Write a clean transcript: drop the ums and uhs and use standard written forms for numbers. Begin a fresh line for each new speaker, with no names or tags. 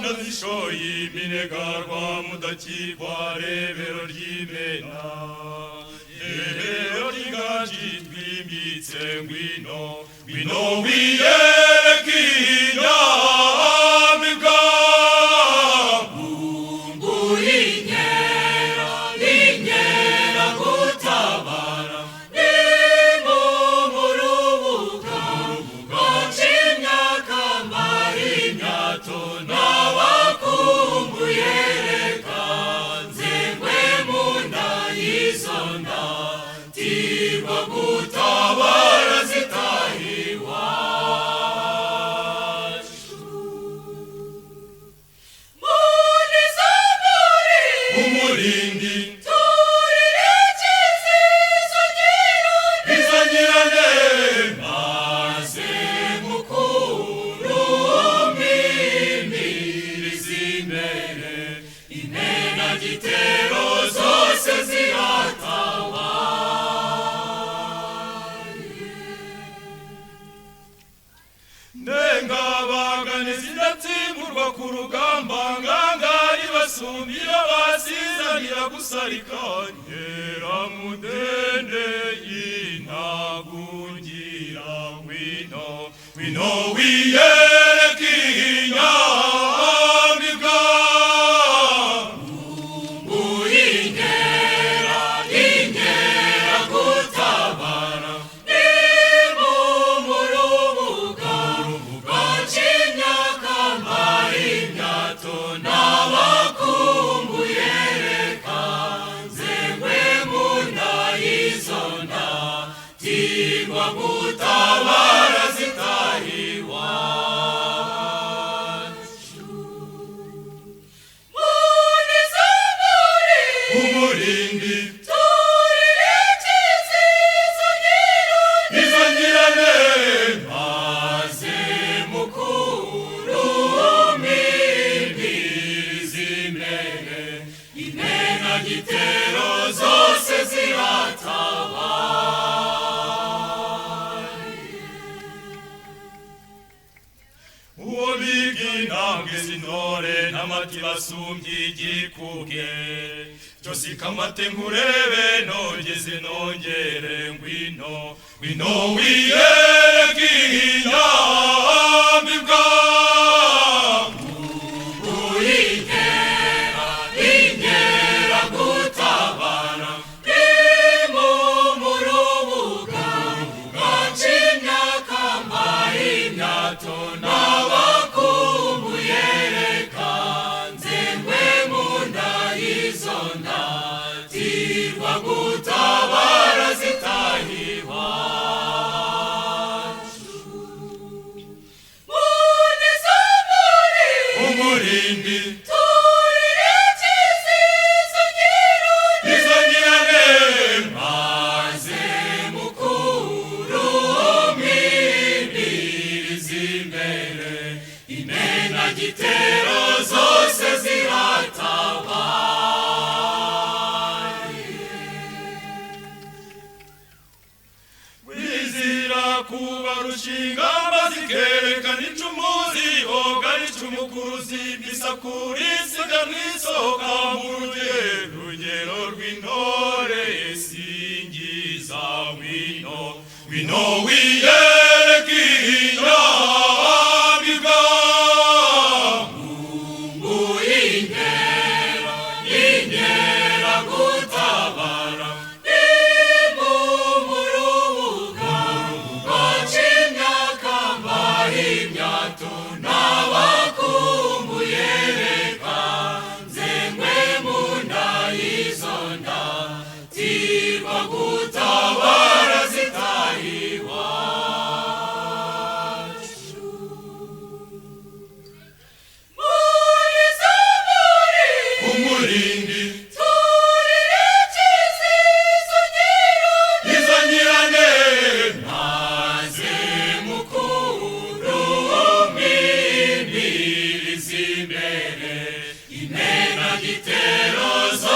nazishoye iminega mudakirwa rebero ry'imena rebero ry'inganji twimbitse ngwino ngwino wiyereke inyami bwangu
nguri inkera gutabara ni mu rubuga baca imyaka mbari imyato n'abakumbuye reka nzengwe mu nda y'izo nda tirwa gutabara zitahiwa
umurindi
turire ikizizo
izo nyirane
maze mukuru mpimiriza imbere imena gitero zose ziratabaye
ndengabagane zidatsimburwa ku rugamba ngangari basumbira basizanira gusarika nkeramudende y'intagungira ngwino ngwino wiyereke inyami bwangu
nguri inkera gutabara ni mu rubuga baca imyaka mbari imyato n'abakumbuye reka nzengwe mu nda y'izo nda tirwa gutabara zitahiwa
umurindi
turire ikizizo
izo nyirane
maze mukuru mpimiriza imbere imena gitero zose ziratabaye
uwo biga intambwe z'intore n'amati basumbye igikuge cyose ikamate nkurebe nongeze nongere ngwino ngwino wiyereke inyami bwangu
nguri inkera gutabara ni mu rubuga baca imyaka mbari imyato n'abakumbuye reka nzengwe mu nda y'izo nda tirwa gutabara zitahiwa
umurindi
turire ikizizo
izo nyirane
maze mukuru mpimiriza imbere imena gitero zose ziratabaye
wizira kuba rushingamba zikerekana icumu zihoga icumu kuruzimisakura isiga mwisohoka mu rugero rw'intore singiza ngwino ngwino wiyereke inyami bwangu
nguri inkera gutabara ni mu rubuga baca imyaka mbari imyato n'abakumbuye reka nzengwe mu nda y'izo nda tirwa gutabara zitahiwa
umurindi
turire ikizizo
izo nyirane
maze mukuru mpimiriza imbere imena gitero zose